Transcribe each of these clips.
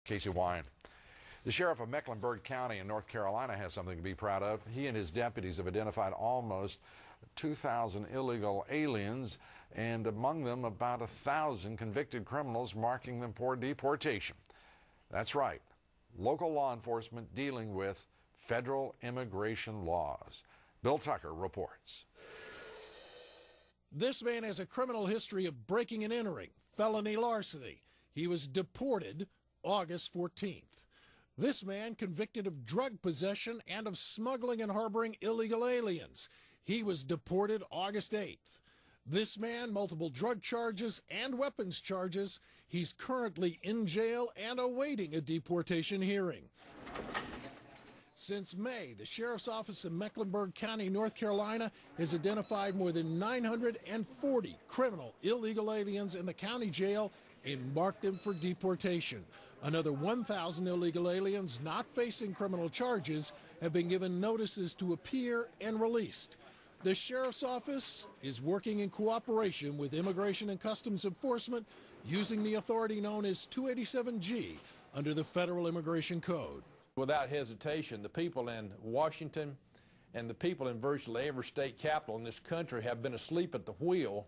Casey Wine. The sheriff of Mecklenburg County in North Carolina has something to be proud of. He and his deputies have identified almost 2,000 illegal aliens, and among them about 1,000 convicted criminals, marking them for deportation. That's right, local law enforcement dealing with federal immigration laws. Bill Tucker reports. This man has a criminal history of breaking and entering, felony larceny. He was deported August 14th. This man convicted of drug possession and of smuggling and harboring illegal aliens. He was deported August 8th. This man, multiple drug charges and weapons charges. He's currently in jail and awaiting a deportation hearing. Since May, the Sheriff's Office in Mecklenburg County, North Carolina, has identified more than 940 criminal illegal aliens in the county jail and marked them for deportation. Another 1,000 illegal aliens not facing criminal charges have been given notices to appear and released. The Sheriff's Office is working in cooperation with Immigration and Customs Enforcement using the authority known as 287G under the Federal Immigration Code. Without hesitation, the people in Washington and the people in virtually every state capital in this country have been asleep at the wheel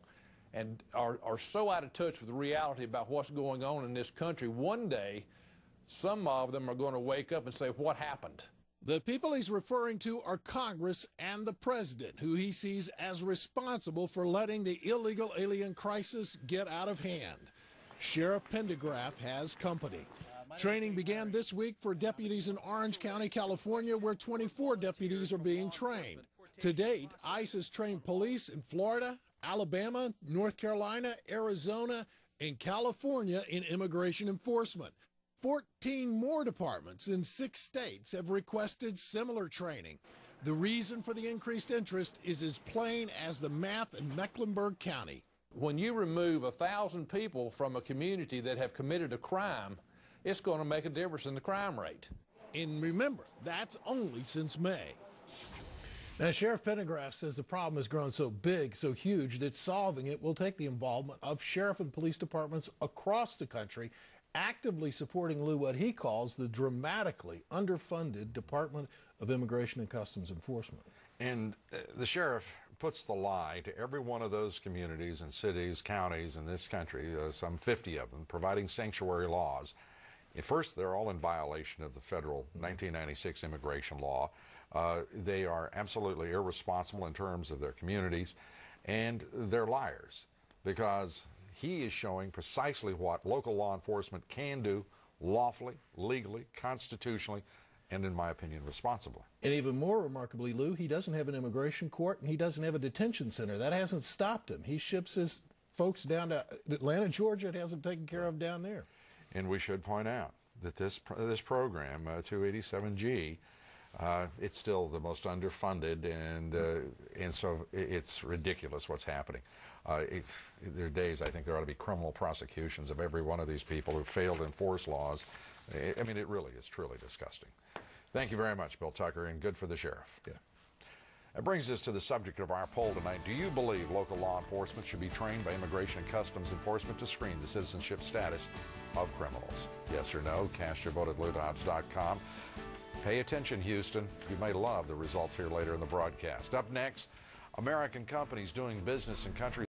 and are so out of touch with the reality about what's going on in this country. One day, some of them are going to wake up and say, what happened? The people he's referring to are Congress and the President, who he sees as responsible for letting the illegal alien crisis get out of hand. Sheriff Pendergraph has company. Training began this week for deputies in Orange County, California, where 24 deputies are being trained. To date, ICE has trained police in Florida, Alabama, North Carolina, Arizona, and California in immigration enforcement. 14 more departments in 6 states have requested similar training. The reason for the increased interest is as plain as the math in Mecklenburg County. When you remove 1,000 people from a community that have committed a crime, it's going to make a difference in the crime rate. And remember, that's only since May. Now, Sheriff Pendergraph says the problem has grown so big, so huge, that solving it will take the involvement of sheriff and police departments across the country, actively supporting, Lou, what he calls the dramatically underfunded Department of Immigration and Customs Enforcement. And the sheriff puts the lie to every one of those communities and cities, counties in this country, some 50 of them, providing sanctuary laws. At first, they're all in violation of the federal 1996 immigration law. They are absolutely irresponsible in terms of their communities, and they're liars, because he is showing precisely what local law enforcement can do lawfully, legally, constitutionally, and in my opinion, responsibly. And even more remarkably, Lou, he doesn't have an immigration court and he doesn't have a detention center. That hasn't stopped him. He ships his folks down to Atlanta, Georgia, and has them taken care of down there. And we should point out that this program, 287G, it's still the most underfunded, and so it's ridiculous what's happening. There are days I think there ought to be criminal prosecutions of every one of these people who failed to enforce laws. I mean, it really is truly disgusting. Thank you very much, Bill Tucker, and good for the sheriff. Yeah. That brings us to the subject of our poll tonight. Do you believe local law enforcement should be trained by Immigration and Customs Enforcement to screen the citizenship status of criminals? Yes or no? Cast your vote at LouDobbs.com. Pay attention, Houston. You may love the results here later in the broadcast. Up next, American companies doing business in countries